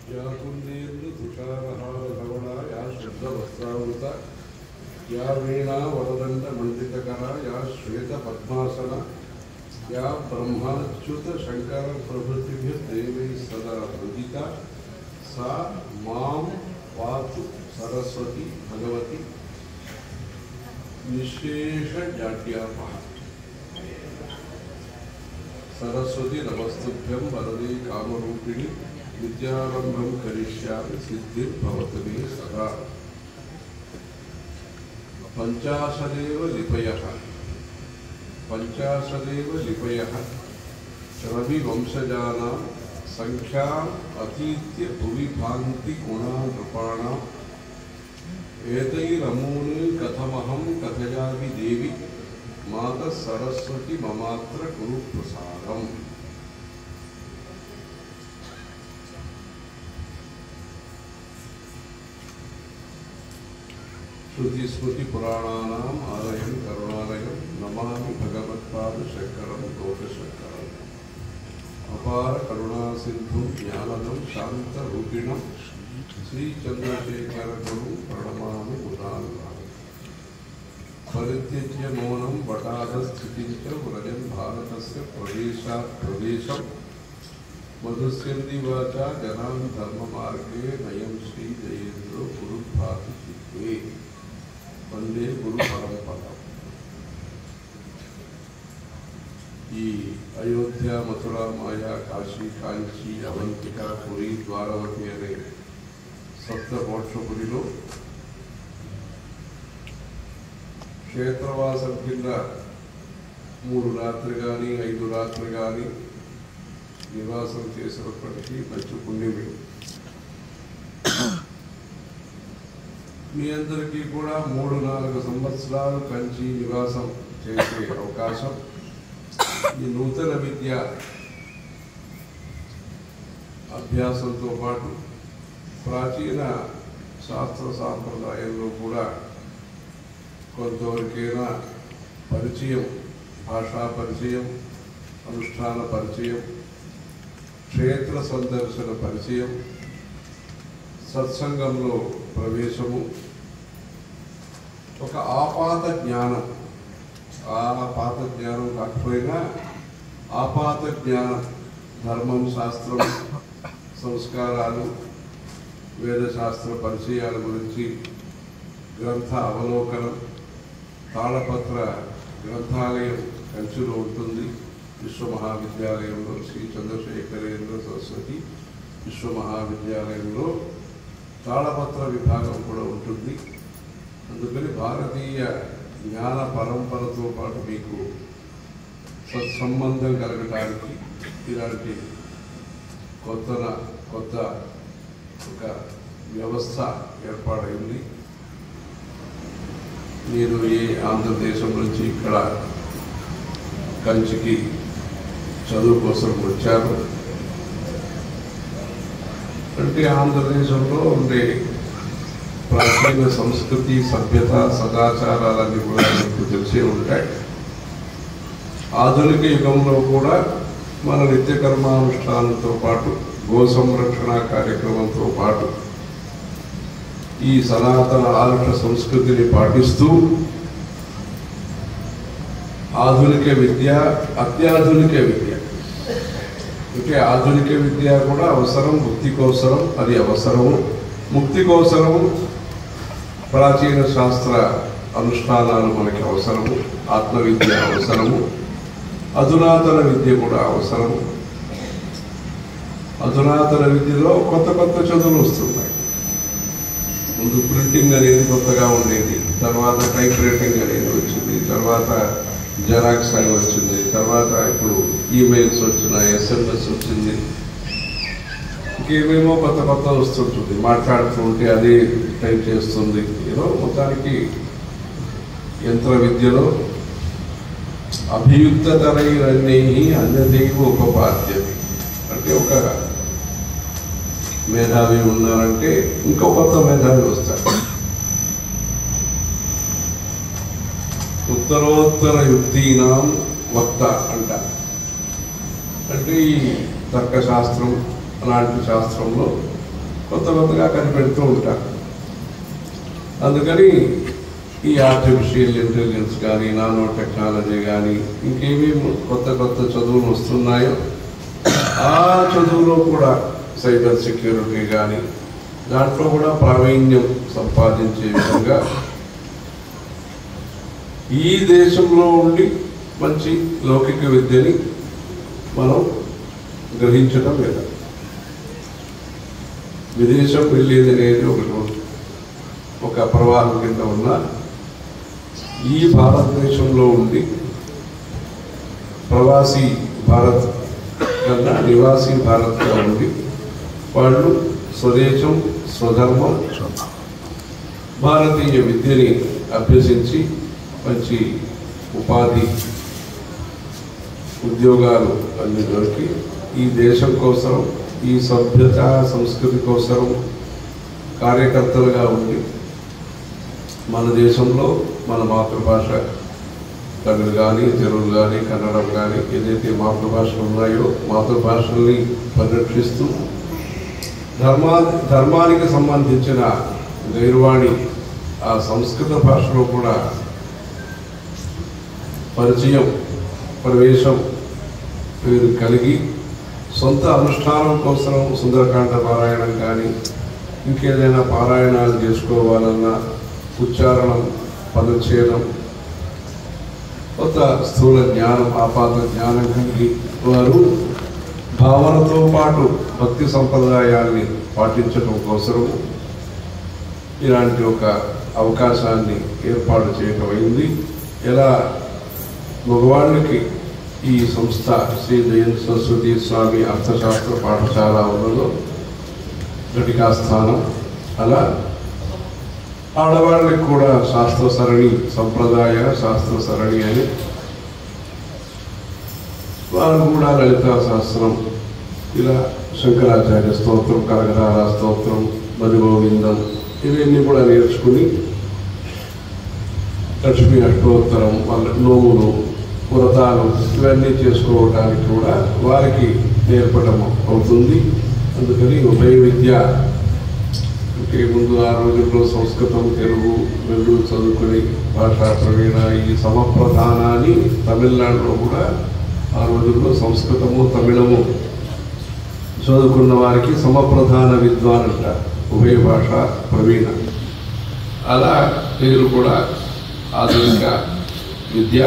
या कुंदेन्दु तुषारहार धवला या शुद्ध वस्त्रावृता या वीणा वरदंड मंडितकरा या श्वेत पद्मासना या ब्रह्माच्युत शंकर प्रभृतिभ्य देवी सदा पूजिता सा मां पातु सरस्वती भगवती निशेष जाड्यापः। सरस्वती नमस्तुभ्यं वरदे कामरूपिणी विद्यारंभं करिष्यामि सिद्धिर्भवतु मे सदा। पंचाशदेव लिपयः रविवंशजानां संख्याम् अतीत्य भुवि भान्ति गुणा नृपाणाम् एतैरमूने कथमहं कथयामि देवी माता सरस्वती ममात्र गुरु प्रसादम्। श्रुति स्मृति पुराणानाम् आलयं करुणालयं नमामि भगवत्पाद शंकरं लोकशंकरम्। अपार करुणा सिंधु ज्ञानदं शांत रूपिणं श्री चंद्रशेखर गुरु प्रणमामि मुदान्वः। परित्यज्य मौनं वटाधस्थितिं च व्रजन् भारतस्य प्रदेशात् प्रदेशं मधुस्यन्ति वाचा जनान् धर्ममार्गे नयं श्री जयेन्द्रो गुरुभाति चित्ते वंदे गुरु परंपरा। अयोध्या मथुरा माया काशी कांची अवंतिका पुरी द्वारवती अने सप्तमोक्षपुरिलो क्षेत्रवासं किंद 3 రాత్రి గాని 5 రాత్రి గాని నివాసం చేసినప్పటికీ మంచి పుణ్యమే। మీ అందరికీ కూడా 3-4 సంవత్సరాలు కంచి నివాసం చేసే అవకాశం ఈ నూతన విద్య అభ్యాసంతో పాటు ప్రాచీన శాస్త్ర సాంప్రదాయంలో కూడా కొంతవరకైనా పరిచయం, భాషా పరిచయం, అనుష్ఠాన పరిచయం, క్షేత్ర సందర్శన పరిచయం, సత్సంగంలో ప్రవేశము, ఒక ఆపాత జ్ఞానం, ఆపాత జ్ఞానం కాకపోయినా ఆపాత జ్ఞానం, ధర్మం, శాస్త్రం, సంస్కారాలు, వేదశాస్త్ర పరిచయాల గురించి గ్రంథ అవలోకనం, తాళపత్ర గ్రంథాలయం కంచిలో ఉంటుంది। విశ్వమహావిద్యాలయంలో శ్రీ చంద్రశేఖరేంద్ర సరస్వతి విశ్వమహావిద్యాలయంలో తాళపత్ర విభాగం కూడా ఉంటుంది। అందుకని భారతీయ జ్ఞాన పరంపరతో పాటు మీకు సత్సంబంధం కలగడానికి ఇలాంటి కొత్త ఒక వ్యవస్థ ఏర్పాటైంది। మీరు ఏ ఆంధ్రదేశం నుంచి ఇక్కడ కంచికి చదువు కోసం వచ్చారు అంటే ఆంధ్రదేశంలో ఉండే ప్రాచీన సంస్కృతి, సభ్యత, సదాచారాలన్నీ కూడా మీకు తెలిసే ఉంటాయి। ఆధునిక యుగంలో కూడా మన నిత్యకర్మానుష్ఠానంతో పాటు గో సంరక్షణ కార్యక్రమంతో పాటు ఈ సనాతన ఆర్ష సంస్కృతిని పాటిస్తూ ఆధునిక విద్య, అత్యాధునిక విద్య అంటే ఆధునిక విద్య కూడా అవసరం, ముక్తి కోసరం అది అవసరము, ముక్తి కోసరము ప్రాచీన శాస్త్ర అనుష్ఠానాలు మనకి అవసరము, ఆత్మవిద్య అవసరము, అధునాతన విద్య కూడా అవసరము। అధునాతన విద్యలో కొత్త చదువులు వస్తున్నాయి। ముందు ప్రింటింగ్ అనేది కొత్తగా ఉండేది, తర్వాత టైప్ రైటింగ్ అనేది వచ్చింది, తర్వాత జెరాక్స్ అని వచ్చింది, తర్వాత ఇప్పుడు ఈమెయిల్స్ వచ్చినాయి, SMS వచ్చింది, ఇంకేమేమో కొత్త వస్తుంటుంది, మాట్లాడుతూ ఉంటే అది టైప్ చేస్తుంది। ఏదో మొత్తానికి యంత్ర విద్యలో అభియుక్తతరైరన్నీ అన్యదేవ ఉపపాద్యతి అంటే ఒక మేధావి ఉన్నారంటే ఇంకో కొత్త మేధావి వస్తారు। ఉత్తరోత్తర యుక్తీనాం వక్త అంటారు। అంటే ఈ తర్కశాస్త్రం అలాంటి శాస్త్రంలో కొత్తగా కనిపెడుతూ ఉంటారు. అందుకని ఈ ఆర్టిఫిషియల్ ఇంటెలిజెన్స్ కానీ, నానో టెక్నాలజీ కానీ, ఇంకేమేమి కొత్త చదువులు వస్తున్నాయో ఆ చదువులో కూడా సైబర్ సెక్యూరిటీ కానీ దాంట్లో కూడా ప్రావీణ్యం సంపాదించే విధంగా ఈ దేశంలో ఉండి మంచి లౌకిక విద్యని మనం గ్రహించడం లేదా, విదేశం వెళ్ళేది అనేది ఒక ప్రవాహం కింద ఉన్న ఈ భారతదేశంలో ఉండి ప్రవాసీ భారత్ కన్నా నివాసీ భారత్గా ఉండి వాళ్ళు స్వదేశం, స్వధర్మం, భారతీయ విద్యని అభ్యసించి మంచి ఉపాధి, ఉద్యోగాలు అన్ని దొరికి ఈ దేశం కోసం, ఈ సభ్యత సంస్కృతి కోసం కార్యకర్తలుగా ఉండి మన దేశంలో మన మాతృభాష తమిళ్ కానీ, తెలుగు కానీ, కన్నడం కానీ ఏదైతే మాతృభాషలు ఉన్నాయో మాతృభాషల్ని పరిరక్షిస్తూ ధర్మానికి సంబంధించిన గైర్వాణి ఆ సంస్కృత భాషలో కూడా ప్రవేశం వీరు కలిగి సొంత అనుష్ఠానం కోసం సుందరకాండ పారాయణం కానీ ఇంకేదైనా పారాయణాలు చేసుకోవాలన్నా ఉచ్చారణం, పదచ్ఛేదం, కొత్త స్థూల జ్ఞానం, ఆపాత జ్ఞానం కలిగి వారు భావనతో పాటు భక్తి సంప్రదాయాన్ని పాటించడం కోసం ఇలాంటి ఒక అవకాశాన్ని ఏర్పాటు చేయటం అయింది. ఎలా మగవాళ్ళకి ఈ సంస్థ శ్రీ జయంత్ సరస్వతి స్వామి అర్థశాస్త్ర పాఠశాల ఉన్నదో ఘటికాస్థానం, అలా ఆడవాళ్ళకి కూడా శాస్త్ర సరణి, సంప్రదాయ శాస్త్ర సరణి అని వారు కూడా లలితా శాస్త్రం, ఇలా శంకరాచార్య స్తోత్రం, కనకధార స్తోత్రం, మధుగోవిందం ఇవన్నీ కూడా నేర్చుకుని లక్ష్మీ అష్టోత్తరం, నోములు, వ్రతాలు ఇవన్నీ చేసుకోవడానికి కూడా వారికి నేర్పడం అవుతుంది. అందుకని ఉభయ విద్య అంటే ముందు ఆ రోజుల్లో సంస్కృతం, తెలుగు రెండు చదువుకుని భాషా ప్రవీణ ఈ సమప్రధానాన్ని తమిళనాడులో కూడా ఆ రోజుల్లో సంస్కృతము, తమిళము చదువుకున్న వారికి సమప్రధాన విద్వాన్ అంటారు, ఉభయ భాష ప్రవీణ. అలా పేరు కూడా ఆధునిక విద్య,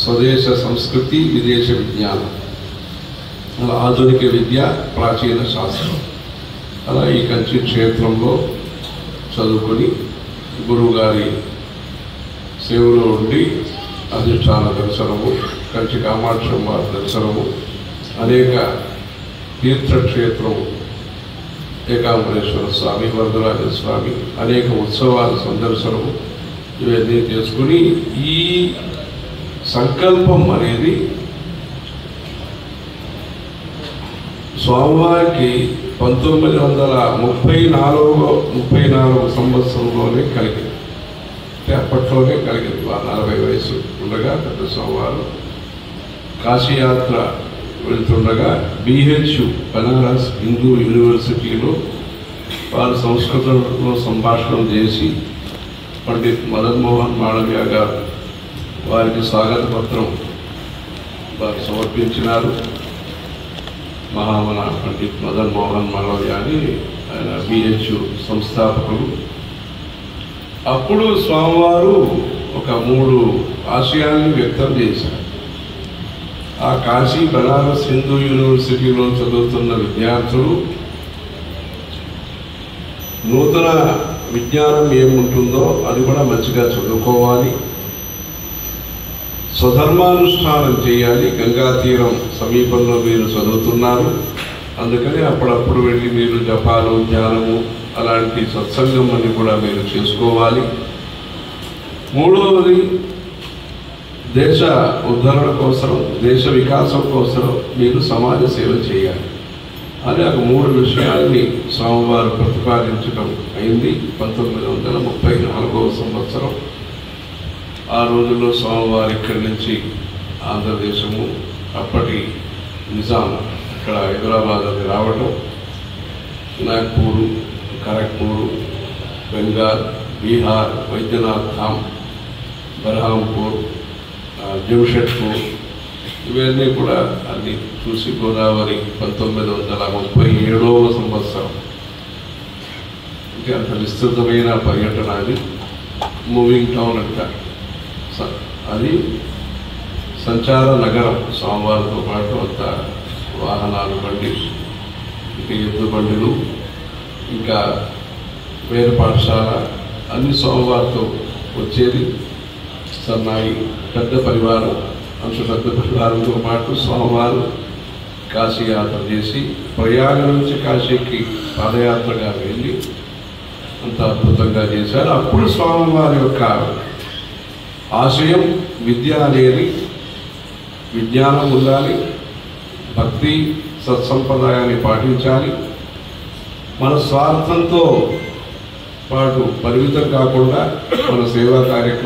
స్వదేశ సంస్కృతి, విదేశ విజ్ఞానం, అలా ఆధునిక విద్య, ప్రాచీన శాస్త్రం. అలా ఈ కంచి క్షేత్రంలో చదువుకొని గురువుగారి సేవలో ఉండి అధిష్టాన దర్శనము, కంచి కామాక్షమ్మ దర్శనము, అనేక తీర్థక్షేత్రము, ఏకాంబరేశ్వర స్వామి, వరదరాజ స్వామి, అనేక ఉత్సవాల సందర్శనము ఇవన్నీ చేసుకుని ఈ సంకల్పం అనేది స్వామివారికి 1934 సంవత్సరంలోనే కలిగింది. అప్పట్లోనే కలిగింది. 40 వయసు ఉండగా పెద్ద స్వామివారు కాశీయాత్ర వెళ్తుండగా BHU బనారస్ హిందూ యూనివర్సిటీలో వారు సంస్కృతంలో సంభాషణ చేసి పండిత్ మదన్ మోహన్ మాళవ్య గారు వారికి స్వాగత పత్రం వారు సమర్పించినారు. మహామన పండిత్ మదన్ మోహన్ మాళవ్య అని ఆయన BHU సంస్థాపకులు. అప్పుడు స్వామివారు ఒక 3 ఆశయాల్ని వ్యక్తం చేశారు. ఆ కాశీ బనారస్ హిందూ యూనివర్సిటీలో చదువుతున్న విద్యార్థులు నూతన విజ్ఞానం ఏముంటుందో అది కూడా మంచిగా చదువుకోవాలి, స్వధర్మానుష్ఠానం చేయాలి. గంగా తీరం సమీపంలో మీరు చదువుతున్నారు, అందుకని అప్పుడప్పుడు వెళ్ళి మీరు జపాలు, ధ్యానము అలాంటి సత్సంగం అని కూడా మీరు చేసుకోవాలి. మూడవది దేశ ఉద్ధరణ కోసం, దేశ వికాసం కోసం మీరు సమాజ సేవ చేయాలి అని ఒక 3 విషయాల్ని స్వామివారు ప్రతిపాదించడం అయింది. 1934వ సంవత్సరం. ఆ రోజుల్లో స్వామివారు ఇక్కడి నుంచి ఆంధ్రదేశము, అప్పటి నిజాం ఇక్కడ హైదరాబాద్ అది రావటం, నాగ్పూరు ఖరగ్పూర్, బెంగాల్, బీహార్, వైద్యనాథ్ ధామ్, బర్హాంపూర్, జంషెడ్పూర్, ఇవన్నీ కూడా అన్ని చూసి గోదావరి 1937వ సంవత్సరం అంత విస్తృతమైన పర్యటన. అది మూవింగ్ టౌన్ అంటారు. అది సంచార నగరం. స్వామివారితో పాటు అంత వాహనాలు, బండి, ఇంకా ఎద్దు బండులు, ఇంకా వేద పాఠశాల అన్ని స్వామివారితో వచ్చేది. సన్నాయి పెద్ద పరివారం, అంత పెద్ద పరివారంతో పాటు స్వామివారు కాశీయాత్ర చేసి ప్రయాగ నుంచి కాశీకి పాదయాత్రగా వెళ్ళి అంత అద్భుతంగా చేశారు. అప్పుడు స్వామివారి యొక్క ఆశయం విద్య అనేది, విజ్ఞానం ఉండాలి, భక్తి సత్సంప్రదాయాన్ని పాటించాలి, మన స్వార్థంతో పాటు పరిమితం కాకుండా మన సేవా కార్యక్రమం